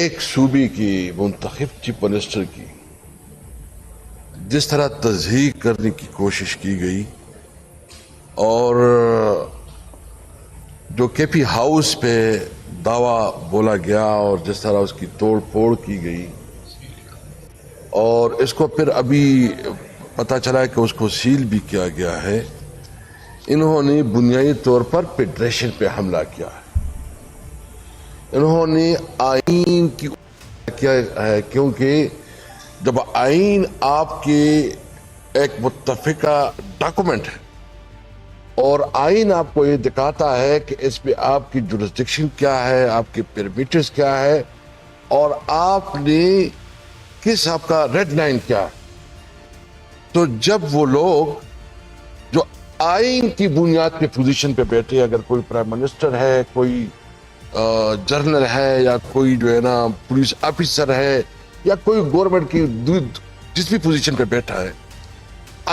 ایک صوبے کی منتخب چیف منسٹر کی جس طرح تضحیق کرنے کی کوشش کی گئی اور جو کے پی ہاؤس پہ دعویٰ بولا گیا اور جس طرح اس کی توڑ پھوڑ کی گئی اور اس کو پھر ابھی پتہ چلا کہ اس کو سیل بھی کیا گیا ہے، انہوں نے بنیادی طور پر فیڈریشن پہ حملہ کیا ہے۔ انہوں نے آئین کی کیا ہے، کیونکہ جب آئین آپ کے ایک متفقہ ڈاکومنٹ ہے اور آئین آپ کو یہ دکھاتا ہے کہ اس پہ آپ کی جورسڈکشن کیا ہے، آپ کے پیرامیٹرز کیا ہے اور آپ نے کس آپ کا ریڈ لائن کیا ہے، تو جب وہ لوگ جو آئین کی بنیاد پہ پوزیشن پہ بیٹھے، اگر کوئی پرائم منسٹر ہے، کوئی جنرل ہے یا کوئی جو ہے نا پولیس آفیسر ہے یا کوئی گورنمنٹ کی جس بھی پوزیشن پہ بیٹھا ہے،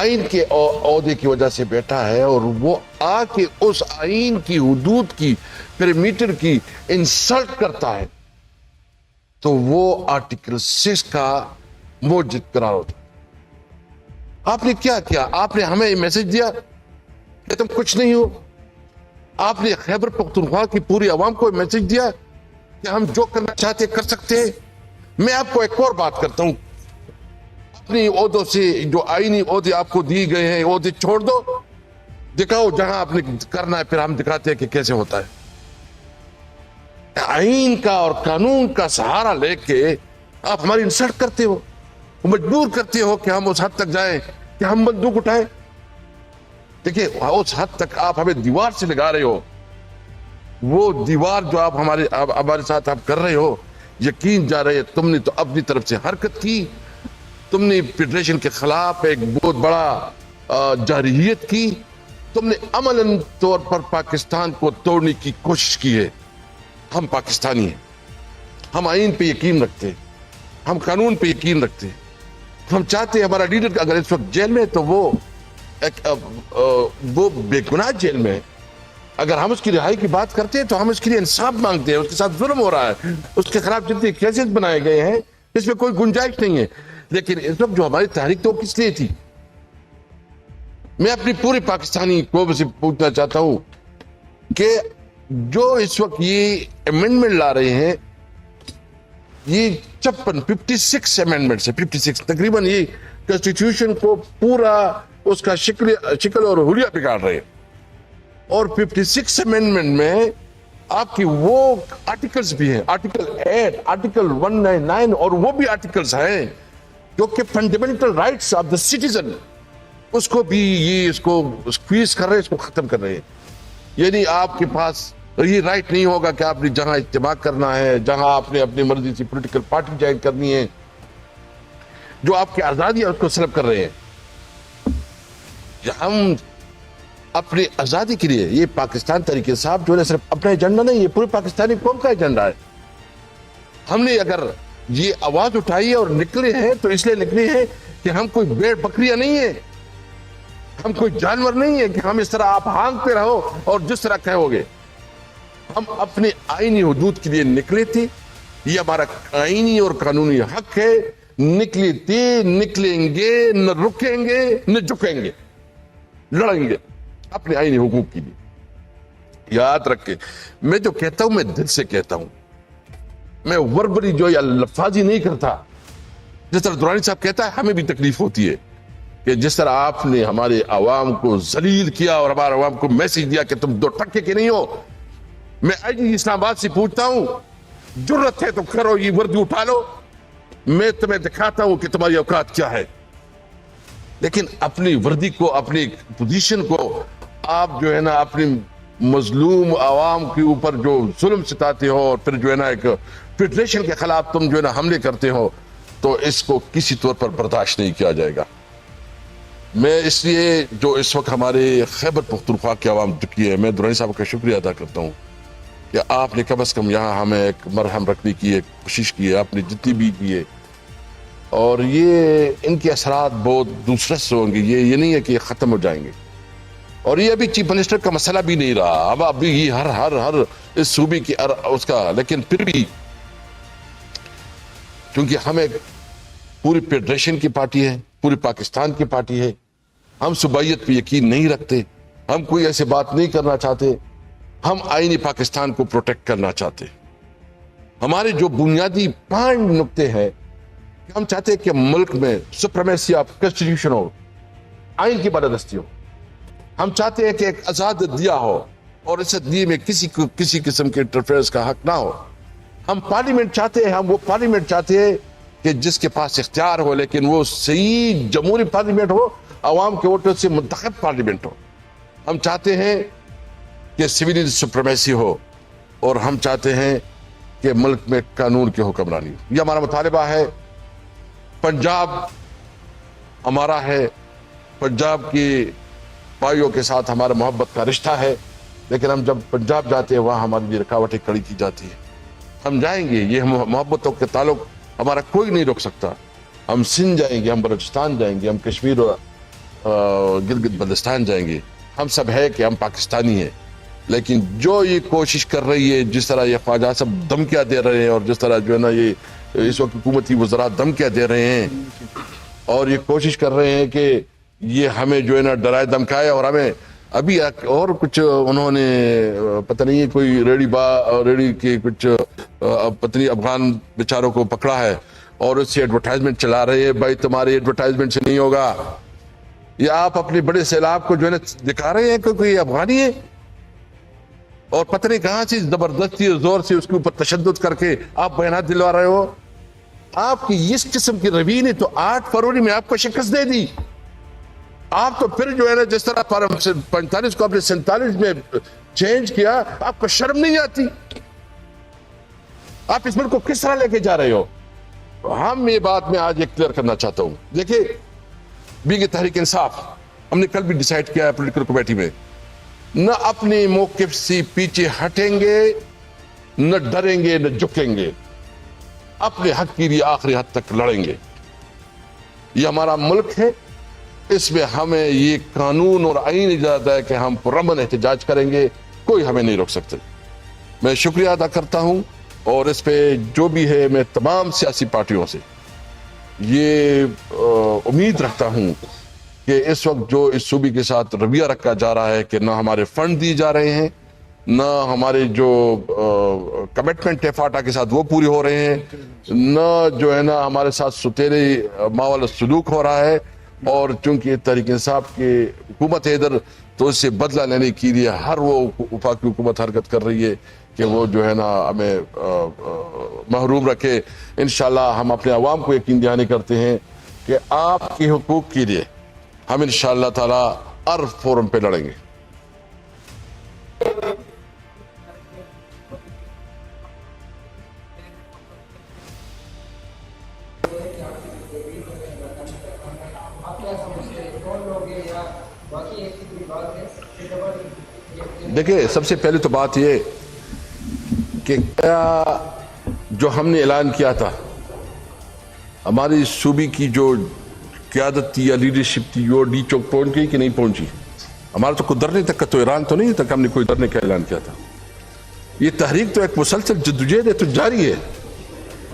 آئین کے عہدے کی وجہ سے بیٹھا ہے اور وہ آ کے اس آئین کی حدود کی پیرامیٹر کی انسلٹ کرتا ہے تو وہ آرٹیکل 6 کا موجد قرار ہوتا ہے۔ آپ نے کیا کیا؟ آپ نے ہمیں میسج دیا کہ تم کچھ نہیں ہو۔ آپ نے خیبر پختونخوا کی پوری عوام کو میسج دیا کہ ہم جو کرنا چاہتے کر سکتے ہیں۔ میں آپ کو ایک اور بات کرتا ہوں، اپنی عہدوں سے جو آئینی عہدے آپ کو دیے گئے ہیں عہدے چھوڑ دو، دکھاؤ جہاں آپ نے کرنا ہے، پھر ہم دکھاتے ہیں کہ کیسے ہوتا ہے۔ آئین کا اور قانون کا سہارا لے کے آپ ہماری انسلٹ کرتے ہو، مجبور کرتے ہو کہ ہم اس حد تک جائیں کہ ہم بندوق اٹھائیں۔ دیکھیں اس حد تک آپ ہمیں دیوار سے لگا رہے ہو، وہ دیوار جو آپ ہمارے ساتھ آپ کر رہے ہو، یقین جا رہے تم نے تو اپنی طرف سے حرکت کی، تم نے فیڈریشن کے خلاف ایک بہت بڑا جارحیت کی، تم نے عملاً طور پر پاکستان کو توڑنے کی کوشش کی ہے۔ ہم پاکستانی ہیں، ہم آئین پہ یقین رکھتے ہیں، ہم قانون پہ یقین رکھتے ہیں، ہم چاہتے ہیں ہمارا لیڈر اگر اس وقت جیل میں ہے تو وہ بے گناہ جیل میں ہے، اگر ہم اس کی رہائی کی بات کرتے ہیں تو ہم اس کے لیے انصاف مانگتے ہیں۔ اس کے ساتھ ظلم ہو رہا ہے، اس کے خلاف جتنے کیسز بنائے گئے ہیں اس میں کوئی گنجائش نہیں ہے، لیکن اس وقت جو ہماری تحریک تو کس لیے تھی؟ میں اپنی پوری پاکستانی قوم سے پوچھنا چاہتا ہوں کہ جو اس وقت یہ امینڈمنٹ لا رہے ہیں، یہ 56 امینڈمنٹ سے 56 تقریباً یہ کنسٹیٹیوشن کو پورا اس کا شکل اور حلیہ بگاڑ رہے ہیں، اور 56 امینڈمنٹ میں آپ کی وہ آرٹیکلز بھی ہیں، آرٹیکل 8، آرٹیکل 199 اور وہ بھی آرٹیکلز ہیں جو کہ fundamental rights of the citizen, اس کو بھی یہ اس کو سکویز کر رہے ہیں، اس کو ختم کر رہے ہیں۔ یعنی آپ کے پاس یہ رائٹ نہیں ہوگا کہ آپ نے جہاں اجتماع کرنا ہے، جہاں آپ نے اپنی مرضی سے پولیٹیکل پارٹی جوائن کرنی ہے، جو آپ کی آزادی ہے اس کو سلب کر رہے ہیں۔ ہم اپنی آزادی کے لیے، یہ پاکستان تحریک انصاف جو ہے صرف اپنا ایجنڈا نہیں، یہ پوری پاکستانی قوم کا ایجنڈا ہے۔ ہم نے اگر یہ آواز اٹھائی ہے اور نکلے ہیں تو اس لیے نکلے ہیں کہ ہم کوئی بھیڑ بکریاں نہیں ہیں، ہم کوئی جانور نہیں ہیں کہ ہم اس طرح آپ ہانکتے رہو اور جس طرح کہو گے۔ ہم اپنے آئینی حدود کے لیے نکلے تھے، یہ ہمارا آئینی اور قانونی حق ہے، نکلے تھے، نکلیں گے، نہ رکیں گے نہ جھکیں گے، لڑیں گے اپنے آئینی حقوق کے لیے۔ یاد رکھیں، میں جو کہتا ہوں میں دل سے کہتا ہوں، میں وربری جو یا لفاظی نہیں کرتا۔ جس طرح درانی صاحب کہتا ہے ہمیں بھی تکلیف ہوتی ہے کہ جس طرح آپ نے ہمارے عوام کو ذلیل کیا اور ہمارے عوام کو میسج دیا کہ تم دو ٹکے کے نہیں ہو۔ میں آج اسلام آباد سے پوچھتا ہوں، جرت ہے تو کرو، یہ وردی اٹھا لو، میں تمہیں دکھاتا ہوں کہ تمہاری اوقات کیا ہے۔ لیکن اپنی وردی کو، اپنی پوزیشن کو آپ جو ہے نا اپنی مظلوم عوام کے اوپر جو ظلم ستاتے ہو اور پھر جو ہے نا ایک فیڈریشن کے خلاف تم جو ہے نا حملے کرتے ہو، تو اس کو کسی طور پر برداشت نہیں کیا جائے گا۔ میں اس لیے جو اس وقت ہمارے خیبر پختونخوا کی عوام دکھی ہے، میں درانی صاحب کا شکریہ ادا کرتا ہوں کہ آپ نے کم از کم یہاں ہمیں ایک مرہم رکھنے کی ایک کوشش کی ہے، آپ نے جتنی بھی کی ہے، اور یہ ان کے اثرات بہت دوسرے ہوں گے، یہ نہیں ہے کہ یہ ختم ہو جائیں گے۔ اور یہ ابھی چیف منسٹر کا مسئلہ بھی نہیں رہا، اب ابھی یہ ہر اس صوبے کی اس کا، لیکن پھر بھی چونکہ ہمیں پوری فیڈریشن کی پارٹی ہے, پوری پاکستان کی پارٹی ہے. ہم صوبائیت پہ یقین نہیں رکھتے, ہم کوئی ایسی بات نہیں کرنا چاہتے, ہم آئینی پاکستان کو پروٹیکٹ کرنا چاہتے. ہمارے جو بنیادی 5 نقطے ہیں کہ ہم چاہتے ہیں کہ ملک میں سپریمیسی آف کانسٹیٹیوشن ہو, آئین کی بالادستی ہو. ہم چاہتے ہیں کہ ایک آزاد دیا ہو اور اس دیے میں کسی کو کسی قسم کے انٹرفیئرنس کا حق نہ ہو. ہم پارلیمنٹ چاہتے ہیں, ہم وہ پارلیمنٹ چاہتے ہیں کہ جس کے پاس اختیار ہو, لیکن وہ صحیح جمہوری پارلیمنٹ ہو, عوام کے ووٹوں سے منتخب پارلیمنٹ ہو. ہم چاہتے ہیں کہ سویلین سپریمیسی ہو, اور ہم چاہتے ہیں کہ ملک میں قانون کی حکمرانی ہو. یہ ہمارا مطالبہ ہے. پنجاب ہمارا ہے, پنجاب کی بھائیوں کے ساتھ ہمارا محبت کا رشتہ ہے, لیکن ہم جب پنجاب جاتے ہیں وہاں ہمارے لیے رکاوٹیں کھڑی کی جاتی ہیں. ہم جائیں گے, یہ محبتوں کے تعلق ہمارا کوئی نہیں روک سکتا. ہم سندھ جائیں گے, ہم بلوچستان جائیں گے, ہم کشمیر اور گلگت بلتستان جائیں گے. ہم سب ہے کہ ہم پاکستانی ہیں, لیکن جو یہ کوشش کر رہی ہے, جس طرح یہ خواجہ صاحب دھمکیاں دے رہے ہیں, اور جس طرح جو ہے نا یہ اس وقت حکومتی وزراء دھمکیاں دے رہے ہیں, اور یہ کوشش کر رہے ہیں کہ یہ ہمیں جو ہے نا ڈرائے دھمکائے, اور ہمیں ابھی اور کچھ انہوں نے پتہ نہیں ہے کوئی ریڑی کے کچھ پتہ نہیں افغان بیچاروں کو پکڑا ہے اور اس سے ایڈورٹائزمنٹ چلا رہے ہیں. بھائی تمہاری ایڈورٹائزمنٹ سے نہیں ہوگا. یہ آپ اپنے بڑے سیلاب کو جو ہے نا دکھا رہے ہیں کہ کوئی افغانی ہے, اور پتہ نہیں کہاں سے زبردستی اور زور سے اس کے اوپر تشدد کر کے آپ بیانات دلوا رہے ہو. آپ کی اس قسم کی روی نے تو 8 فروری میں آپ کو شکست دے دی. آپ تو پھر جو ہے نا جس طرح 45 کو اپنے 47 میں چینج کیا, آپ کو شرم نہیں آتی؟ آپ اس ملک کو کس طرح لے کے جا رہے ہو؟ ہم یہ بات میں آج ایک کلیئر کرنا چاہتا ہوں. دیکھیں, بینگ تحریک انصاف, ہم نے کل بھی ڈیسائیڈ کیا ہے پولیٹیکل کمیٹی میں, نہ اپنے موقف سے پیچھے ہٹیں گے, نہ ڈریں گے, نہ جھکیں گے. اپنے حق کے لیے آخری حد تک لڑیں گے. یہ ہمارا ملک ہے, اس میں ہمیں یہ قانون اور آئین اجازت ہے کہ ہم پرامن احتجاج کریں گے, کوئی ہمیں نہیں روک سکتے. میں شکریہ ادا کرتا ہوں, اور اس پہ جو بھی ہے میں تمام سیاسی پارٹیوں سے یہ امید رکھتا ہوں کہ اس وقت جو اس صوبے کے ساتھ رویہ رکھا جا رہا ہے کہ نہ ہمارے فنڈ دیے جا رہے ہیں, نہ ہمارے جو کمٹمنٹ ہے فاٹا کے ساتھ وہ پورے ہو رہے ہیں, نہ جو ہے نا ہمارے ساتھ ستیرے ماحول سلوک ہو رہا ہے. اور چونکہ تحریک انصاف کی حکومت ہے ادھر, تو اس سے بدلہ لینے کے لیے ہر وہ وفاقی حکومت حرکت کر رہی ہے کہ وہ جو ہے نا ہمیں محروم رکھے. انشاءاللہ ہم اپنے عوام کو یقین دہانی کرتے ہیں کہ آپ کے حقوق کے لیے ہم انشاءاللہ تعالی ہر فورم پہ لڑیں گے. دیکھیں, سب سے پہلے تو بات یہ کہ کیا جو ہم نے اعلان کیا تھا, ہماری صوبے کی جو قیادت تھی یا لیڈرشپ تھی, وہ ڈی چوک پہنچ گئی کہ نہیں پہنچی؟ ہمارا تو کوئی ڈرنے تک کا تو ایران تو نہیں تک ہم نے کوئی ڈرنے کا اعلان کیا تھا. یہ تحریک تو ایک مسلسل جدوجہد ہے, تو جاری ہے,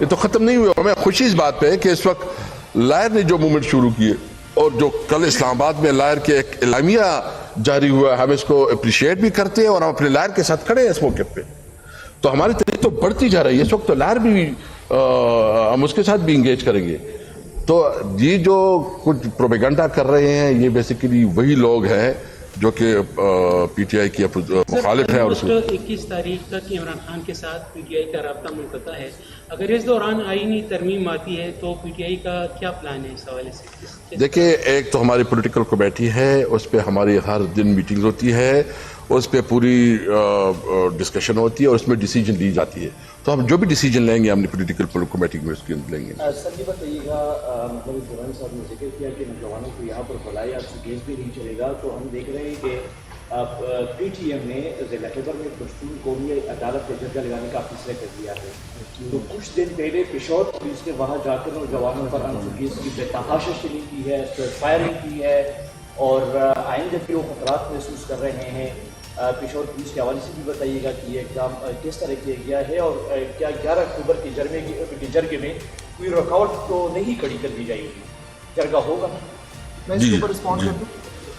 یہ تو ختم نہیں ہوا. ہمیں خوشی اس بات پہ ہے کہ اس وقت لائر نے جو موومنٹ شروع کیے, اور جو کل اسلام آباد میں لائر کے ایک اعلامیہ جاری ہوا, ہم اس کو اپریشیٹ بھی کرتے ہیں, اور ہم اپنے لائر کے ساتھ کھڑے ہیں اس موقع پہ. تو ہماری تحریک تو بڑھتی جا رہی ہے. اس وقت تو لائر بھی ہم اس کے ساتھ بھی انگیج کریں گے. تو یہ جو کچھ پروپیگنڈا کر رہے ہیں, یہ بیسیکلی وہی لوگ ہیں جو کہ پی ٹی آئی کی مخالف ہے. اور 21 تاریخ تک عمران خان کے ساتھ پی ٹی آئی کا رابطہ منقطع ہے. اگر اس دوران آئینی ترمیم آتی ہے تو پی ٹی آئی کا کیا پلان ہے اس حوالے سے؟ دیکھیں, ایک تو ہماری پولیٹیکل کمیٹی ہے, اس پہ ہماری ہر دن میٹنگ ہوتی ہے, اس پہ پوری ڈسکشن ہوتی ہے, اور اس میں ڈیسیجن لی جاتی ہے. تو ہم جو بھی ڈیسیجن لیں گے ہم نے پولیٹیکل کمیٹی میں اس کے اندر لیں گے. سر یہ بتائیے گا, مطلب دوران صاحب نے ذکر کیا کہ نوجوانوں کو یہاں پر بلایا, آپ سے کیس بھی نہیں چلے گا, تو ہم دیکھ رہے ہیں کہ پی ٹی ایم نے ضلع خیبر میں پشتون قومی عدالت پہ جرگہ لگانے کا فیصلہ کر دیا ہے. تو کچھ دن پہلے پشاور پولیس نے وہاں جا کر نوجوانوں پر کیس کی تحاشی شروع کی ہے, فائرنگ کی ہے, اور آئندہ بھی وہ خطرات محسوس کر رہے ہیں. پشاور پولیس کے حوالے سے بھی بتائیے گا کہ یہ کام کس طرح کیا گیا ہے, اور کیا 11 اکتوبر کے جرگے میں کوئی رکاوٹ تو نہیں کھڑی کر دی جائے گی, جرگہ ہوگا. میں اس کے اوپر رسپونڈ کر دوں.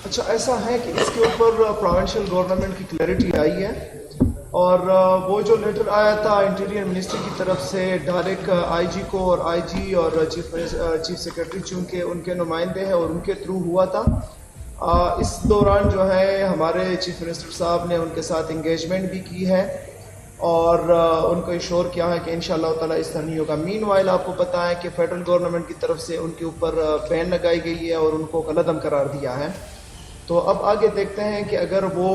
اچھا ایسا ہے کہ اس کے اوپر پروونشل گورنمنٹ کی کلیئرٹی آئی ہے, اور وہ جو لیٹر آیا تھا انٹیریئر منسٹری کی طرف سے ڈائریکٹ آئی جی کو, اور آئی جی اور چیف سیکرٹری چونکہ ان کے نمائندے ہیں اور ان کے تھرو ہوا تھا. اس دوران جو ہے ہمارے چیف منسٹر صاحب نے ان کے ساتھ انگیجمنٹ بھی کی ہے اور ان کو ایشور کیا ہے کہ انشاءاللہ تعالیٰ اس طرح نہیں ہوگا. مین وائل آپ کو پتہ ہے کہ فیڈرل گورنمنٹ کی طرف سے ان کے اوپر بین لگائی گئی ہے اور ان کو قلعدم قرار دیا ہے. تو اب آگے دیکھتے ہیں کہ اگر وہ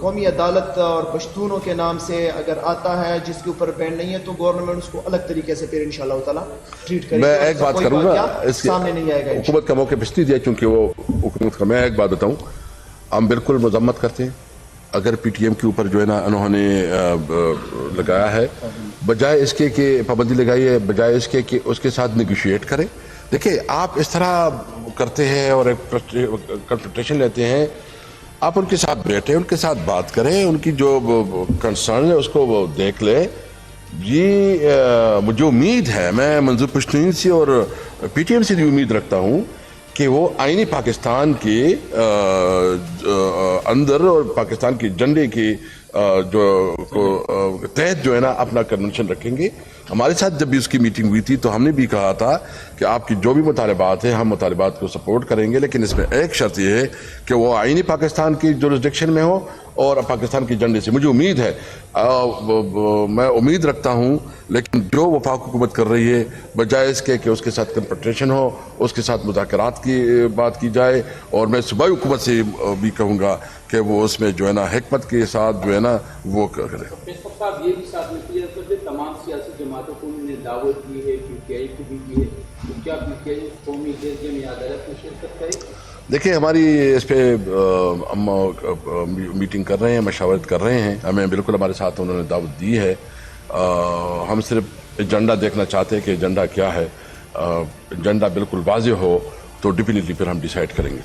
قومی عدالت اور پشتونوں کے نام سے اگر آتا ہے جس کے اوپر بین نہیں ہے تو گورنمنٹ اس کو الگ طریقے سے پھر انشاءاللہ تعالیٰ ٹریٹ کرے گی. میں ایک بات کروں گا, اس کے سامنے نہیں آئے گا. حکومت کا موقع پچھتی دیا چونکہ وہ حکومت کا, میں ایک بات بتاؤں, ہم بالکل مذمت کرتے ہیں اگر پی ٹی ایم کے اوپر جو ہے نا انہوں نے لگایا ہے, بجائے اس کے کہ پابندی لگائی ہے, بجائے اس کے کہ اس کے ساتھ نیگوشیٹ کریں. دیکھیں آپ اس طرح کرتے ہیں اور ایک کنفرنٹیشن لیتے ہیں, آپ ان کے ساتھ بیٹھیں, ان کے ساتھ بات کریں, ان کی جو کنسرن ہے اس کو وہ دیکھ لیں. یہ مجھے امید ہے, میں منظور پشتین سے اور پی ٹی ایم سے بھی امید رکھتا ہوں کہ وہ آئینی پاکستان کے اندر اور پاکستان کے جھنڈے کے جو تحت جو ہے نا اپنا کنونشن رکھیں گے. ہمارے ساتھ جب بھی اس کی میٹنگ ہوئی تھی تو ہم نے بھی کہا تھا کہ آپ کی جو بھی مطالبات ہیں ہم مطالبات کو سپورٹ کریں گے, لیکن اس میں ایک شرط یہ ہے کہ وہ آئینی پاکستان کی جورسڈکشن میں ہو اور پاکستان کے جھنڈے سے. مجھے امید ہے, میں امید رکھتا ہوں, لیکن جو وفاق حکومت کر رہی ہے بجائے اس کے کہ اس کے ساتھ کنفرنٹیشن ہو, اس کے ساتھ مذاکرات کی بات کی جائے, اور میں صوبائی حکومت سے بھی کہوں گا کہ وہ اس میں جو ہے نا حکمت کے ساتھ جو ہے نا وہ کرے. صاحب یہ بھی ساتھ میں کلیئر کر دیں, تمام سیاسی جماعتوں کو انہوں نے دعوت دی ہے, پی ٹی آئی کو بھی دی ہے, تو کیا پی ٹی آئی قومی جرگے میں عدالت میں شرکت کرے؟ دیکھیں ہماری اس پہ ہم میٹنگ کر رہے ہیں, مشاورت کر رہے ہیں, ہمیں بالکل ہمارے ساتھ انہوں نے دعوت دی ہے. ہم صرف ایجنڈا دیکھنا چاہتے ہیں کہ ایجنڈا کیا ہے. ایجنڈا بالکل واضح ہو تو ڈیفینیٹلی پھر ہم ڈیسائیڈ کریں گے.